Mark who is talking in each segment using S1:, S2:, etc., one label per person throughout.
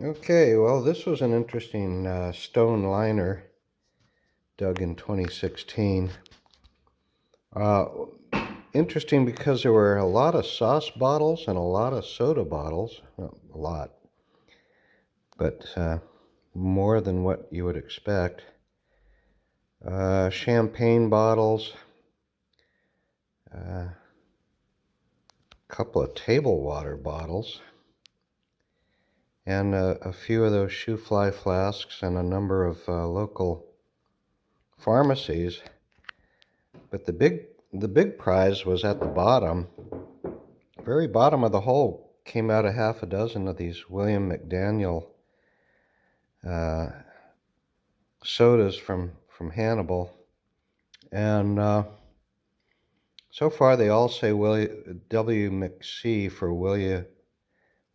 S1: Okay, well, this was an interesting stone liner dug in 2016. Uh, Interesting because there were a lot of sauce bottles and a lot of soda bottles. Well, a lot, but more than what you would expect. Champagne bottles, a couple of table water bottles, and a few of those shoe fly flasks and a number of local pharmacies. But the big prize was at the bottom. Very bottom of the hole came out a half a dozen of these William McDaniel uh, sodas from Hannibal, and so far they all say W. McC for William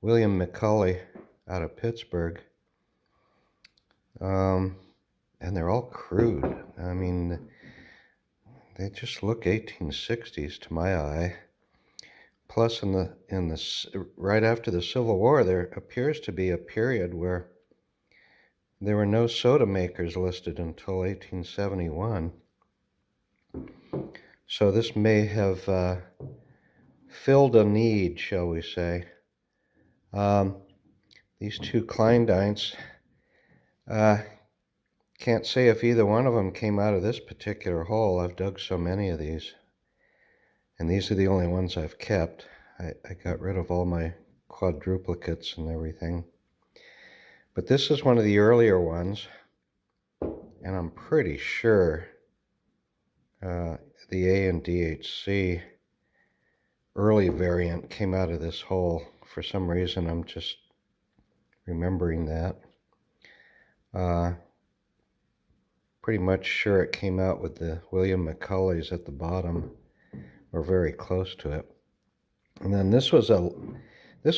S1: McCully out of Pittsburgh, and they're all crude. I mean, they just look 1860s to my eye. Plus, right after the Civil War, there appears to be a period where there were no soda makers listed until 1871. So this may have filled a need, shall we say. These two Kleindiensts, can't say if either one of them came out of this particular hole. I've dug so many of these, and these are the only ones I've kept. I got rid of all my quadruplicates and everything. But this is one of the earlier ones, and I'm pretty sure the A and DHC early variant came out of this hole. For some reason, I'm just remembering that. Pretty much sure it came out with the William McCulleys at the bottom, or very close to it. And then this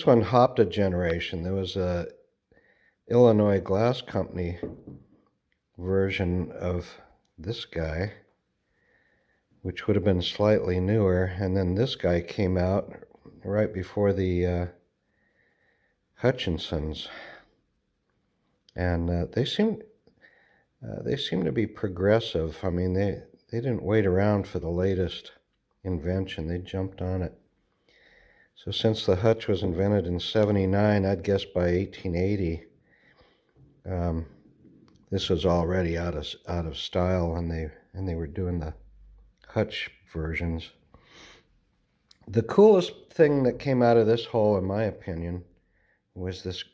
S1: one hopped a generation. There was a Illinois Glass Company version of this guy, which would have been slightly newer, and then this guy came out right before the Hutchinsons, and they seem to be progressive. I mean, they didn't wait around for the latest invention. They jumped on it. So since the hutch was invented in '79, I'd guess by 1880, this was already out of style, and they were doing the hutch versions. The coolest thing that came out of this hole, in my opinion, was this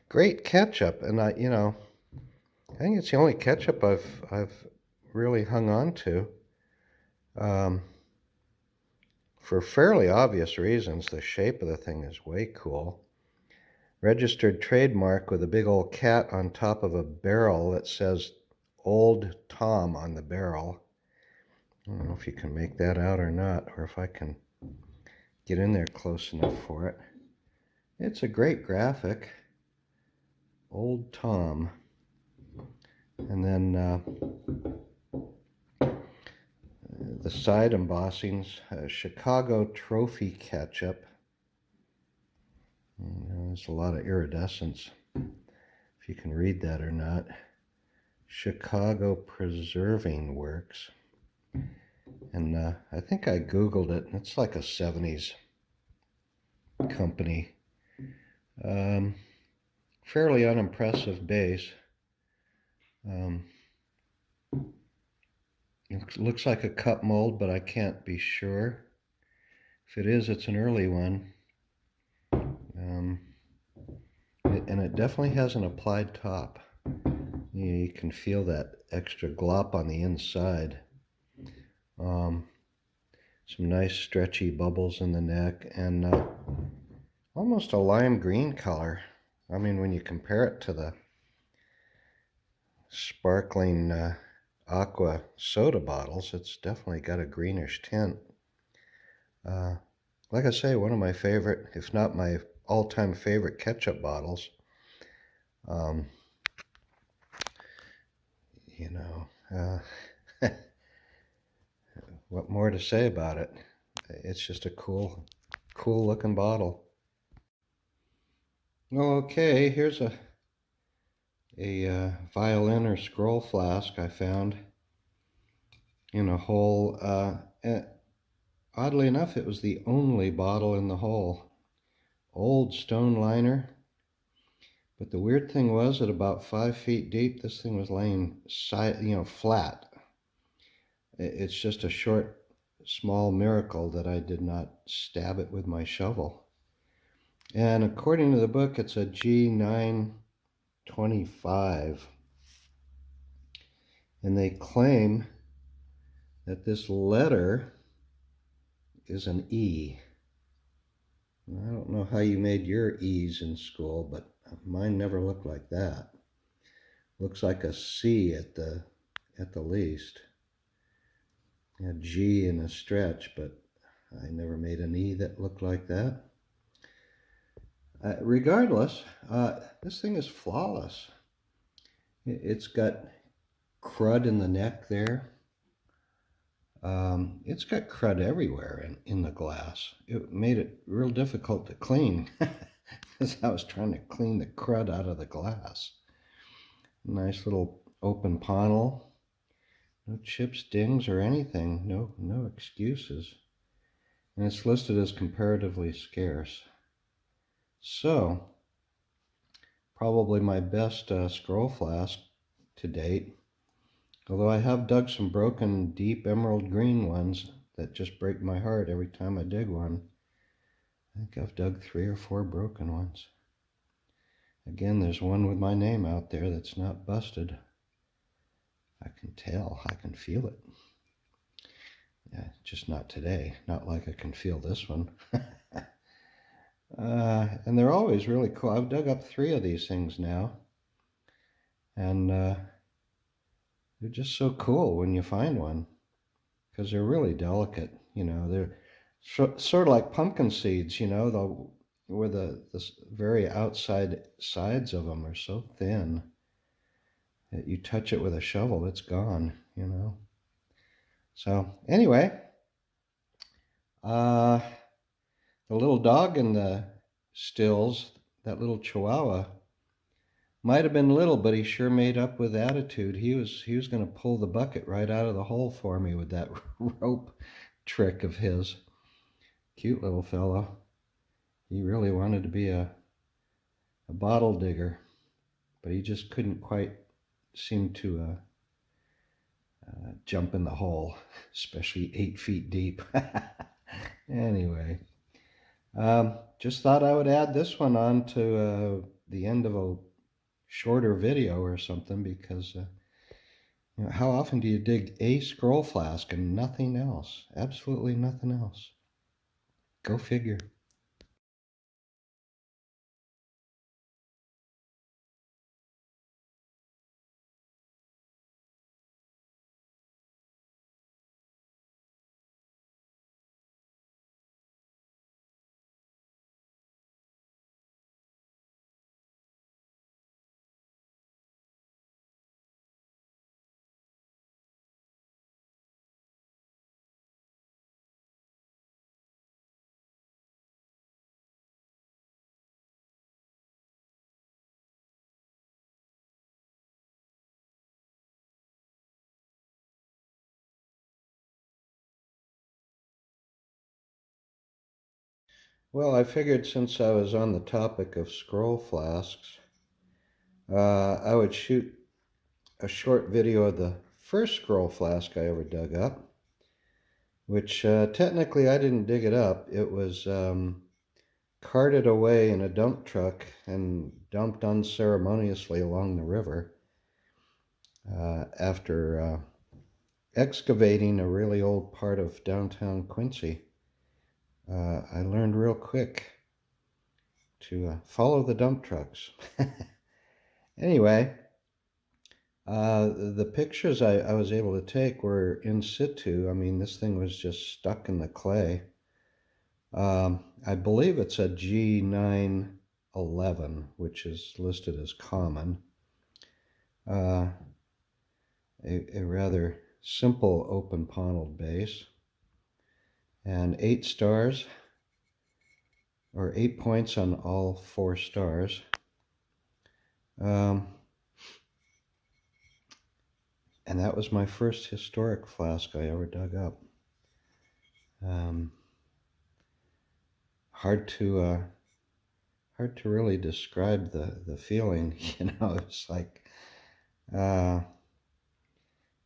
S1: great ketchup, and I think it's the only ketchup I've really hung on to, for fairly obvious reasons. The shape of the thing is way cool. Registered trademark with a big old cat on top of a barrel that says Old Tom on the barrel. I don't know if you can make that out or not, or if I can get in there close enough for it. It's a great graphic. Old Tom. And then the side embossings, Chicago Trophy Ketchup. There's a lot of iridescence, if you can read that or not. Chicago Preserving Works. And I think I Googled it, and it's like a 70s company. Fairly unimpressive base. It looks like a cup mold, but I can't be sure. If it is, it's an early one. And it definitely has an applied top. You can feel that extra glop on the inside. Some nice stretchy bubbles in the neck, and almost a lime green color. I mean, when you compare it to the sparkling aqua soda bottles, it's definitely got a greenish tint. Like I say, one of my favorite, if not my all-time favorite ketchup bottles. What more to say about it? It's just a cool looking bottle. Well, okay, here's a violin or scroll flask I found in a hole. Oddly enough, it was the only bottle in the hole. Old stone liner. But the weird thing was, at about 5 feet deep, this thing was laying flat. It's just a short, small miracle that I did not stab it with my shovel. And according to the book, it's a G925. And they claim that this letter is an E. I don't know how you made your E's in school, but mine never looked like that. Looks like a C at the least. A G in a stretch, but I never made an E that looked like that. Regardless, this thing is flawless. It's got crud in the neck there. It's got crud everywhere in the glass. It made it real difficult to clean because I was trying to clean the crud out of the glass. Nice little open panel. No chips, dings, or anything. No excuses. And it's listed as comparatively scarce. So, probably my best scroll flask to date. Although I have dug some broken, deep emerald green ones that just break my heart every time I dig one. I think I've dug 3 or 4 broken ones. Again, there's one with my name out there that's not busted. I can tell, I can feel it. Yeah, just not today. Not like I can feel this one. And they're always really cool. I've dug up 3 of these things now. And they're just so cool when you find one. Because they're really delicate. You know, they're sort of like pumpkin seeds, you know, where the very outside sides of them are so thin that you touch it with a shovel, it's gone, you know. So anyway, the little dog in the stills, that little Chihuahua, might have been little, but he sure made up with attitude. He was going to pull the bucket right out of the hole for me with that rope trick of his. Cute little fellow. He really wanted to be a bottle digger, but he just couldn't quite seem to jump in the hole, especially 8 feet deep. Anyway, just thought I would add this one on to the end of a shorter video or something, because you know, how often do you dig a scroll flask and nothing else? Absolutely nothing else. Go figure. Well, I figured since I was on the topic of scroll flasks, I would shoot a short video of the first scroll flask I ever dug up, which technically I didn't dig it up. It was carted away in a dump truck and dumped unceremoniously along the river after excavating a really old part of downtown Quincy. I learned real quick to follow the dump trucks. Anyway, the pictures I was able to take were in situ. I mean, this thing was just stuck in the clay. I believe it's a G911, which is listed as common. A rather simple open paneled base. And 8 stars. or 8 points on all 4 stars. And that was my first historic flask I ever dug up. Hard to really describe the feeling. It's like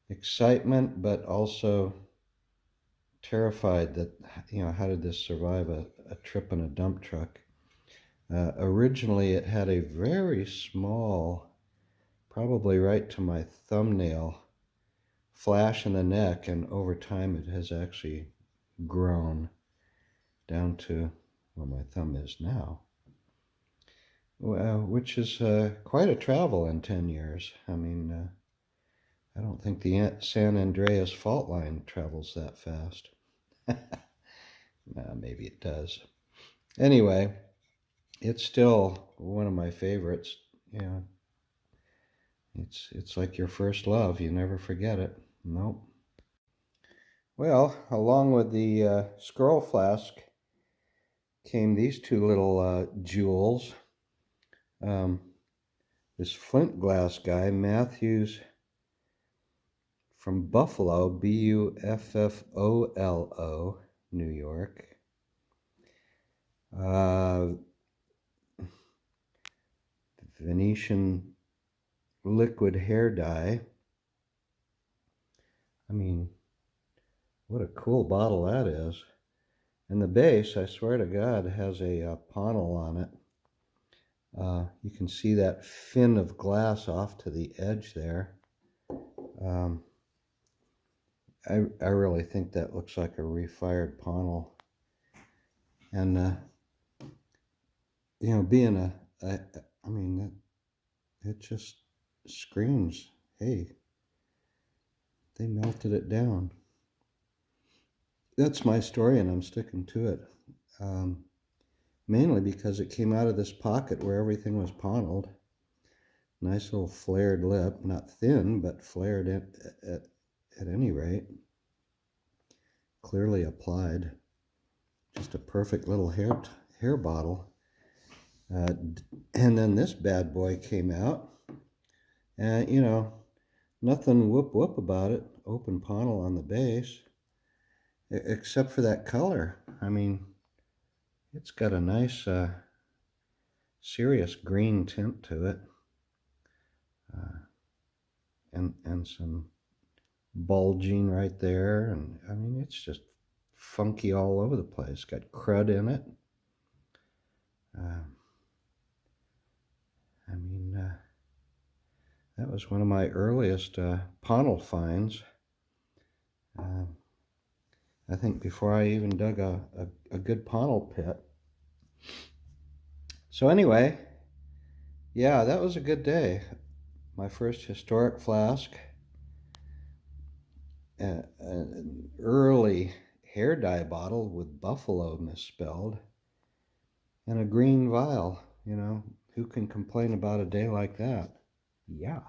S1: excitement, but also terrified that, how did this survive a trip in a dump truck? Originally, it had a very small, probably right to my thumbnail, flash in the neck, and over time it has actually grown down to where my thumb is now, which is quite a travel in 10 years. I mean, I don't think the San Andreas fault line travels that fast. Maybe it does. Anyway, it's still one of my favorites. It's like your first love. You never forget it. Nope. Well, along with the scroll flask came these two little jewels. This flint glass guy, Matthews from Buffalo, Buffolo, New York. Venetian liquid hair dye. I mean, what a cool bottle that is. And the base, I swear to God, has a panel on it. You can see that fin of glass off to the edge there. I really think that looks like a refired panel. And, being I mean, it just screams, hey, they melted it down. That's my story, and I'm sticking to it. Mainly because it came out of this pocket where everything was paneled. Nice little flared lip, not thin, but flared at any rate. Clearly applied. Just a perfect little hair bottle. And then this bad boy came out. And, nothing whoop about it. Open panel on the base. Except for that color. I mean, it's got a nice, serious green tint to it. And some bulging right there. And, I mean, it's just funky all over the place. Got crud in it. That was one of my earliest panel finds. I think before I even dug a good panel pit. So anyway, yeah, that was a good day. My first historic flask. An early hair dye bottle with Buffalo misspelled. And a green vial, who can complain about a day like that? Yeah.